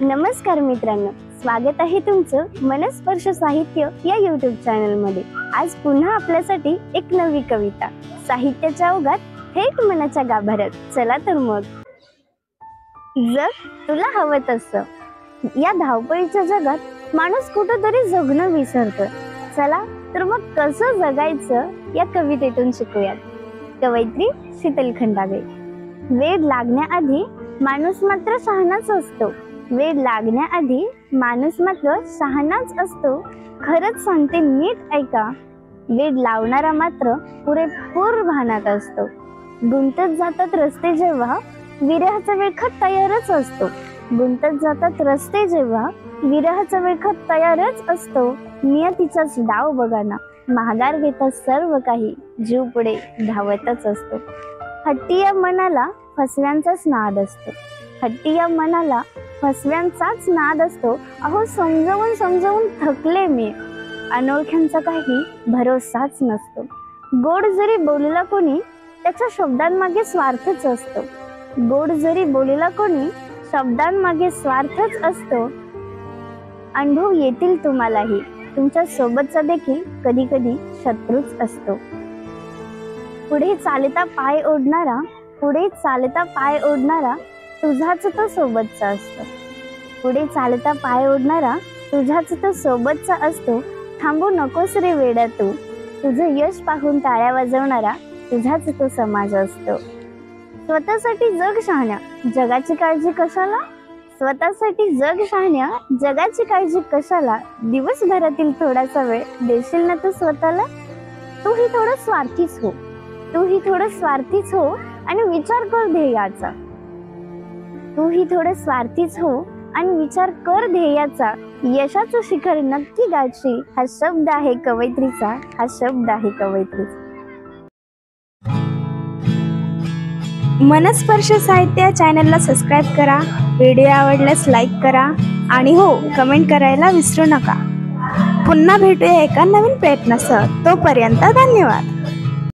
नमस्कार मित्रांनो, स्वागत आहे तुमचं मनस्पर्श साहित्य या यूट्यूब चॅनल मध्ये। आज पुन्हा आपल्यासाठी एक नवी कविता साहित्याच्या ओघात थेट मनाच्या गाभाऱ्यात। चला तर मग, जग तुला हवं तसं। या धावपळीच्या जगात माणूस कुठेतरी जगणं विसरतो। चला तर मग कसं जगायचं या कवितेतून शिकूयात। कवयित्री शीतल खंडागळे। वेळ लागण्याआधी माणूस मात्र शहाणाच असतो। वेळ लागण्याआधी माणूस मात्र शहाणाच असतो। खरंच सांगते नीट ऐका, वेळ लावणारा मात्र पुरेपूर भानात असतो। गुंतत जातात रस्ते जेव्हा विरहाचा वेळखत तयारच असतो। गुंतत जातात रस्ते जेव्हा विरहाचा वेळखत तयारच असतो। नियतीचाच डाव बघाना, महागार घेता सर्व काही, जीव पुढे धावतच असतो। हट्टी या मनाला फसव्यांचाच नाद असतो। हट्टी या मनाला फसव्यांचाच नाद असतो। अहो समजावून समजावून थकले मी, अनोळख्यांचा काही भरोसाच नसतो। गोड जरी बोलला कोणी त्याच्या शब्दांमागे स्वार्थच असतो। गोड जरी बोलला कोणी शब्दांमागे स्वार्थच असतो। अनुभव येतील तुम्हालाही, तुमच्या सोबतचा देखील कधी कधी शत्रूच असतो। पुढे चालता पाय ओढणारा, पुढे चालता पाय ओढणारा तुझाच तो सोबतचा असतो। पुढे चालता पाय ओढणारा तुझाच तो सोबतचा असतो। थांबू नकोस रे वेडा तू, तुझं यश पाहून टाळ्या वाजवणारा तुझाच तो समाज असतो। स्वतःसाठी जग शहाण्या, जगाची काळजी कशाला। स्वतःसाठी जग शहाण्या, जगाची काळजी कशाला। दिवसभरातील थोडासा वेळ देशील ना तू स्वतःला। तूही थोडं स्वार्थीच हो, तूही थोडं स्वार्थीच हो आणि विचार कर ध्येयाचा। तूही थोडं स्वार्थीच हो आणि विचार कर ध्येयाचा। यशाचं शिखर नक्की गाठशील, हा शब्द आहे कवयित्रीचा, हा शब्द आहे कवयित्रीचा। मनस्पर्श साहित्य चॅनलला सबस्क्राईब करा, व्हिडिओ आवडल्यास लाईक करा आणि हो, कमेंट करायला विसरू नका। पुन्हा भेटूया एका नवीन प्रयत्नासह, तोपर्यंत धन्यवाद।